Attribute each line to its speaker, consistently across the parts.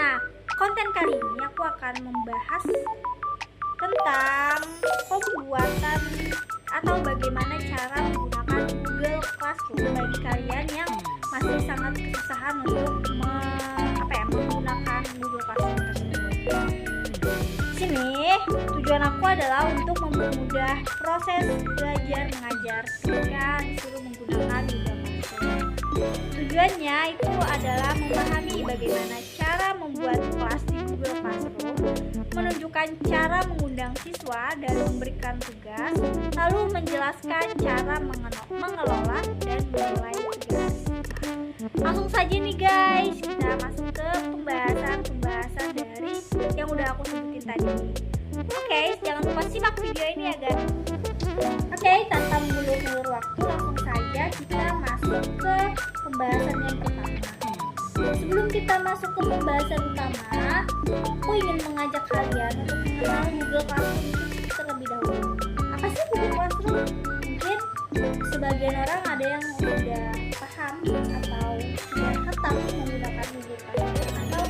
Speaker 1: Nah, konten kali ini aku akan membahas tentang pembuatan atau bagaimana cara menggunakan Google Classroom bagi kalian yang masih sangat kesusahan untuk menggunakan Google Classroom tersebut. Di sini tujuan aku adalah untuk mempermudah proses belajar mengajar ketika disuruh menggunakan Google Classroom. Tujuannya itu adalah memahami bagaimana cara membuat kelas di Google Classroom, menunjukkan cara mengundang siswa dan memberikan tugas, lalu menjelaskan cara mengelola dan menilai tugas. Langsung saja nih guys, kita masuk ke pembahasan dari yang udah aku sebutin tadi. Oke, jangan lupa simak video ini ya guys. Oke, tanpa mengulur-ulur waktu, langsung saja kita masuk ke pembahasan yang pertama. Sebelum kita masuk ke pembahasan utama, aku ingin mengajak kalian untuk mengenal Google Classroom itu terlebih dahulu. Apa sih Google Classroom? Mungkin sebagian orang ada yang sudah paham atau sudah hatam menggunakan Google Classroom, atau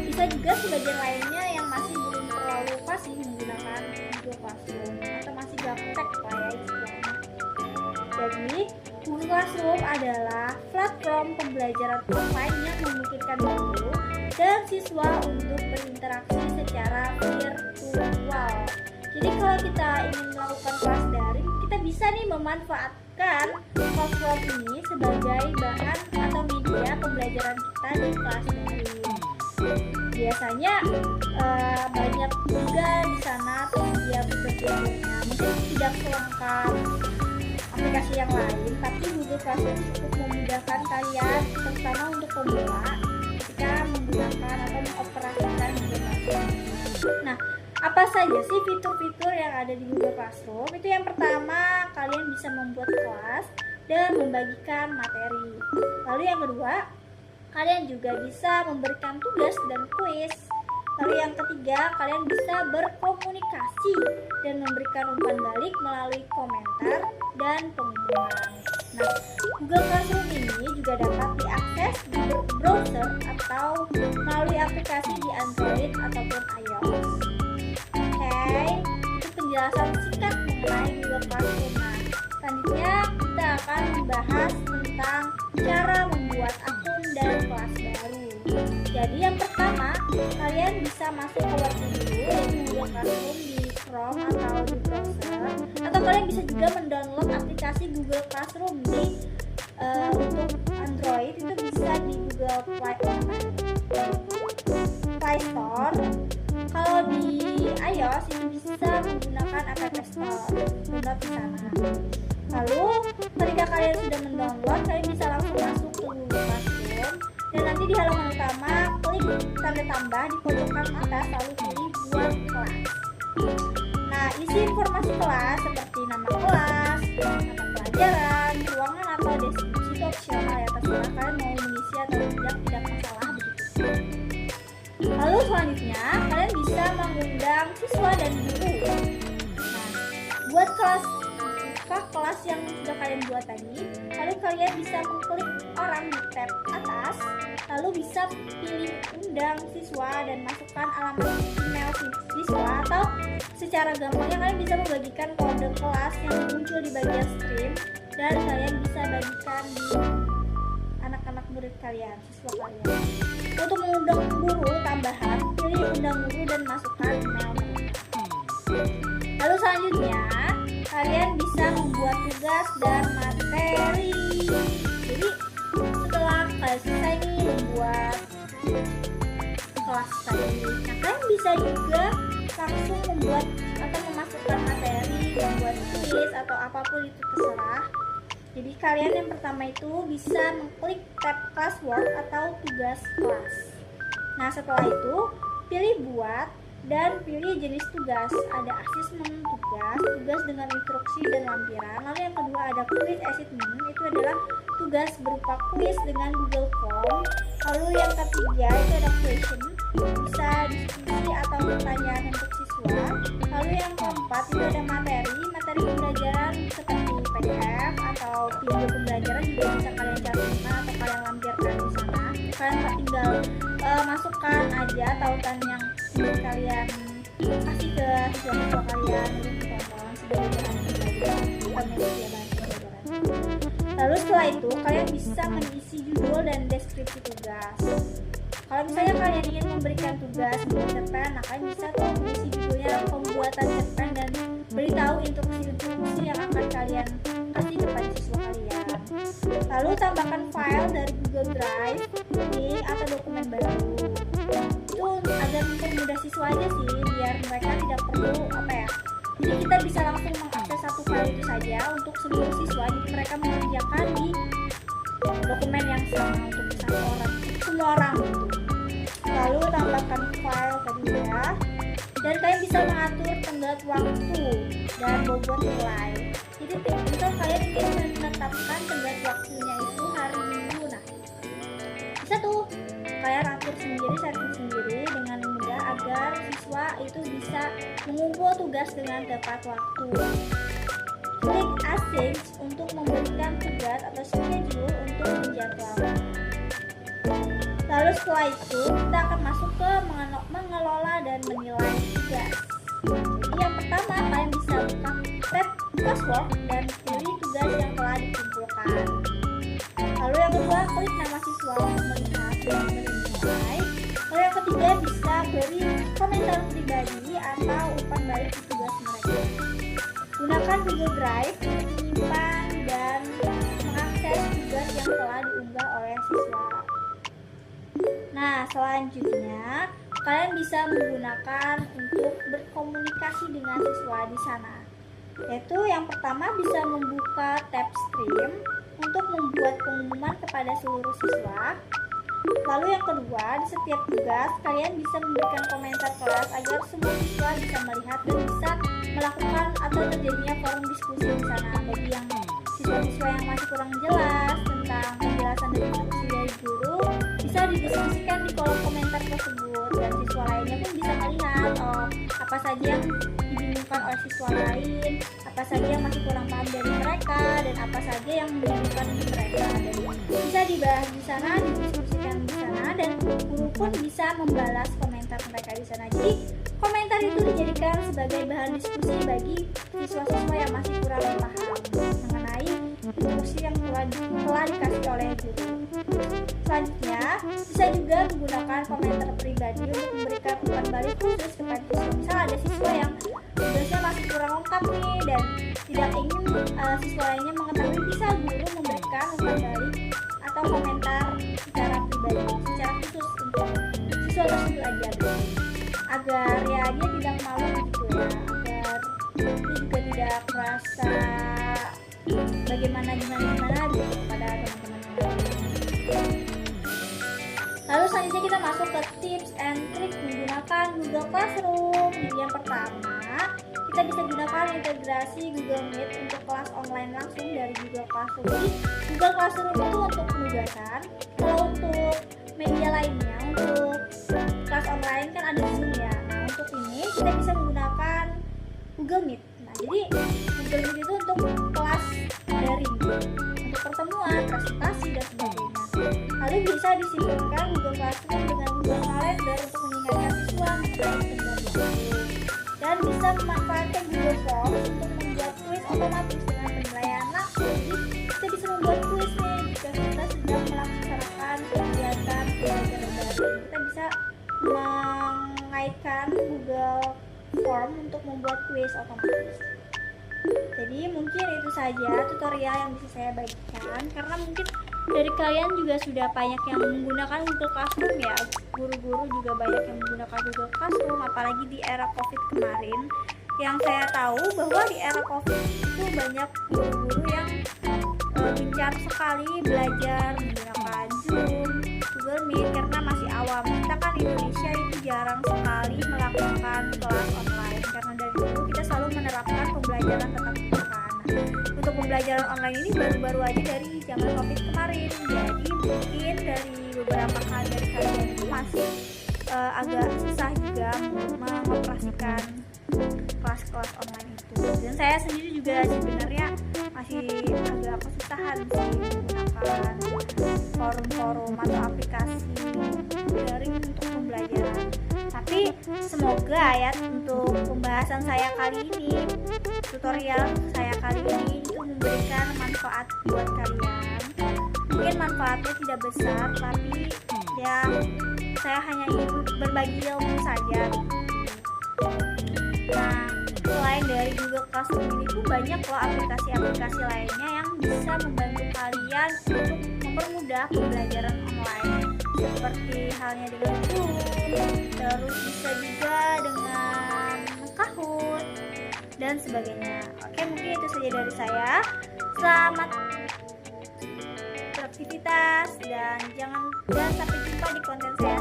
Speaker 1: bisa juga sebagian lainnya yang masih belum terlalu fasih menggunakan Google Classroom atau masih gaptek lah ya istilahnya. Jadi Google Classroom adalah platform pembelajaran online yang memungkinkan guru dan siswa untuk berinteraksi secara virtual. Jadi kalau kita ingin melakukan kelas daring, kita bisa nih memanfaatkan platform ini sebagai bahan atau media pembelajaran kita di kelas daring. Biasanya banyak juga di sana tersedia fitur-fiturnya, mungkin tidak selengkap aplikasi yang lain, tapi Google Classroom cukup memudahkan kalian, terutama untuk pemula, ketika menggunakan atau mengoperasikan Google Classroom. Nah, apa saja sih fitur-fitur yang ada di Google Classroom? Itu yang pertama, kalian bisa membuat kelas dan membagikan materi. Lalu yang kedua, kalian juga bisa memberikan tugas dan kuis. Lalu yang ketiga, kalian bisa berkomunikasi dan memberikan umpan balik melalui komentar dan pengumuman. Nah, Google Classroom ini juga dapat diakses di browser atau melalui aplikasi di Android ataupun iOS. Oke, itu penjelasan singkat mengenai Google Classroom. Nah, selanjutnya kita akan membahas tentang cara membuat akun dan kelas baru. Jadi yang pertama, kalian bisa masuk ke website dulu, yaitu Google Classroom di Chrome atau di browser, atau kalian bisa juga mendownload aplikasi Google Classroom di untuk Android, itu bisa di Google Play Store. Kalau di iOS itu bisa menggunakan App Store, download di sana. Lalu ketika kalian sudah mendownload, kalian bisa langsung masuk ke Google Classroom, dan nanti di halaman utama klik tanda tambah di pojok kanan atas, lalu pilih buat kelas. Nah, isi informasi kelas seperti nama kelas, mata pelajaran, ruangan atau deskripsi itu opsional ya, terserah kalian mau mengisi atau tidak masalah begitu. Lalu selanjutnya kalian bisa mengundang siswa dan guru. Nah, buat kelas yang sudah kalian buat tadi, lalu kalian bisa mengklik orang di tab atas, lalu bisa pilih undang siswa dan masukkan alamat email siswa, atau secara gampangnya kalian bisa membagikan kode kelas yang muncul di bagian stream dan kalian bisa bagikan di anak-anak murid kalian, siswa kalian. Untuk mengundang guru tambahan, pilih undang guru dan masukkan email mereka. Lalu selanjutnya kalian bisa membuat tugas dan materi. Jadi setelah kalian selesai nih membuat kelas tadi, nah kalian bisa juga langsung membuat atau memasukkan materi, membuat quiz atau apapun itu terserah. Jadi kalian yang pertama itu bisa mengklik tab classwork atau tugas kelas. Nah setelah itu pilih buat dan pilih jenis tugas. Ada asesmen tugas dengan instruksi dan lampiran. Lalu yang kedua ada quiz assignment, itu adalah tugas berupa quiz dengan Google Form. Lalu yang ketiga itu ada question, bisa diskusi atau pertanyaan untuk siswa. Lalu yang keempat itu ada materi pembelajaran seperti PDF atau video pembelajaran juga bisa kalian cantumkan atau kalian lampirkan di sana. Kalian tinggal masukkan aja tautan yang ingin kalian kasih ke siswa-siswa kalian untuk ditonton sebagai bahan pembelajaran atau media bahan pembelajaran. Lalu setelah itu kalian bisa mengisi judul dan deskripsi tugas. Kalau misalnya kalian ingin memberikan tugas membuat cerpen, nah kalian bisa tuh mengisi judulnya pembuatan cerpen dan beritahu instruksi yang akan kalian kasih kepada siswa kalian. Lalu tambahkan file dari Google Drive, link atau dokumen baru. Itu agar mempermudah siswa aja sih, biar mereka tidak perlu jadi kita bisa langsung mengakses satu file itu saja untuk seluruh siswa. Jadi mereka mengerjakan di dokumen yang sama untuk semua orang gitu. Lalu tambahkan file kedua, dan kalian bisa mengatur tenggat waktu dan bobot nilai. Jadi misal kalian ingin menetapkan tenggat waktunya itu hari Minggu, nah bisa tuh kalian atur sendiri, setting sendiri dengan mudah agar siswa itu bisa mengumpul tugas dengan tepat waktu. Klik async untuk memberikan tugas atau schedule untuk menjadwalkan. Lalu setelah itu kita akan masuk ke mengelola dan menilai tugas. Jadi yang pertama kalian bisa buka tab password dan pilih tugas yang telah dikumpulkan. Lalu yang kedua klik nama siswa untuk melihat dan menilai. Lalu yang ketiga bisa beri komentar pribadi atau umpan balik di tugas mereka. Gunakan Google Drive untuk menyimpan dan mengakses tugas yang telah diunggah oleh siswa. Nah, selanjutnya kalian bisa menggunakan untuk berkomunikasi dengan siswa di sana. Yaitu yang pertama bisa membuka tab stream untuk membuat pengumuman kepada seluruh siswa. Lalu yang kedua, di setiap tugas kalian bisa memberikan komentar kelas agar semua siswa bisa melihat dan bisa melakukan atau terjadinya forum diskusi di sana. Bagi yang siswa-siswa yang masih kurang jelas tentang penjelasan dan instruksi dari guru, bisa didiskusikan di kolom komentar tersebut, dan siswa lainnya pun bisa melihat apa saja yang dibingungkan oleh siswa lain, apa saja yang masih kurang paham dari mereka, dan apa saja yang membingungkan mereka. Dan bisa dibahas di sana, didiskusikan di sana, dan guru pun bisa membalas komentar mereka di sana. Jadi komentar itu dijadikan sebagai bahan diskusi bagi siswa-siswa yang masih kurang paham mengenai instruksi yang telah dikasih oleh guru. Selanjutnya, bisa juga menggunakan komentar pribadi untuk memberikan umpan balik khusus kepada siswa. Misal ada siswa yang tugasnya masih kurang lengkap nih dan tidak ingin siswa lainnya mengetahui, bisa guru memberikan umpan balik atau komentar secara pribadi, secara khusus untuk siswa tersebut aja, agar ya dia tidak malu gitu ya, agar dia juga tidak merasa bagaimana gitu pada teman-teman yang lain. Lalu selanjutnya kita masuk ke tips and trick menggunakan Google Classroom. Jadi yang pertama, kita bisa gunakan integrasi Google Meet untuk kelas online langsung dari Google Classroom. Jadi Google Classroom itu untuk penugasan. Kalau untuk media lainnya, untuk kelas online kan ada Zoom ya. Nah untuk ini kita bisa menggunakan Google Meet. Nah jadi Google Meet itu untuk kelas daring, untuk pertemuan, presentasi dan sebagainya. Lalu bisa disinkronkan Google Classroom dengan Google Calendar untuk mengingatkan siswa mengenai tenggat waktu. Dan bisa memanfaatkan Google Forms untuk membuat kuis otomatis dengan penilaian langsung. Jadi kita bisa membuat kuis nih jika kita sedang melaksanakan kegiatan pembelajaran daring. Kita bisa mengaitkan Google Form untuk membuat kuis otomatis. Jadi mungkin itu saja tutorial yang bisa saya bagikan, karena mungkin dari kalian juga sudah banyak yang menggunakan Google Classroom ya. Guru-guru juga banyak yang menggunakan Google Classroom, apalagi di era COVID kemarin. Yang saya tahu bahwa di era COVID itu banyak guru-guru yang gencar sekali belajar menggunakan Zoom, Google Meet karena masih awam. Kita kan di Indonesia itu jarang sekali melakukan kelas online, karena dari dulu kita selalu menerapkan pembelajaran tatap muka. Untuk pembelajaran online ini baru-baru aja dari zaman COVID kemarin. Jadi mungkin dari beberapa hal dari kalian itu masih agak susah juga mengoperasikan kelas-kelas online itu. Dan saya sendiri juga sebenarnya masih agak kesusahan sih menggunakan forum-forum atau aplikasi daring semoga ya untuk pembahasan saya kali ini, tutorial saya kali ini itu memberikan manfaat buat kalian. Mungkin manfaatnya tidak besar, tapi ya saya hanya ingin berbagi ilmu saja. Nah, selain dari Google Classroom ini tuh banyak loh aplikasi-aplikasi lainnya yang bisa membantu kalian untuk mempermudah pembelajaran online, seperti halnya dengan Zoom, terus bisa juga dengan Kahoot dan sebagainya. Oke, mungkin itu saja dari saya. Selamat beraktivitas dan jangan sampai jumpa di konten saya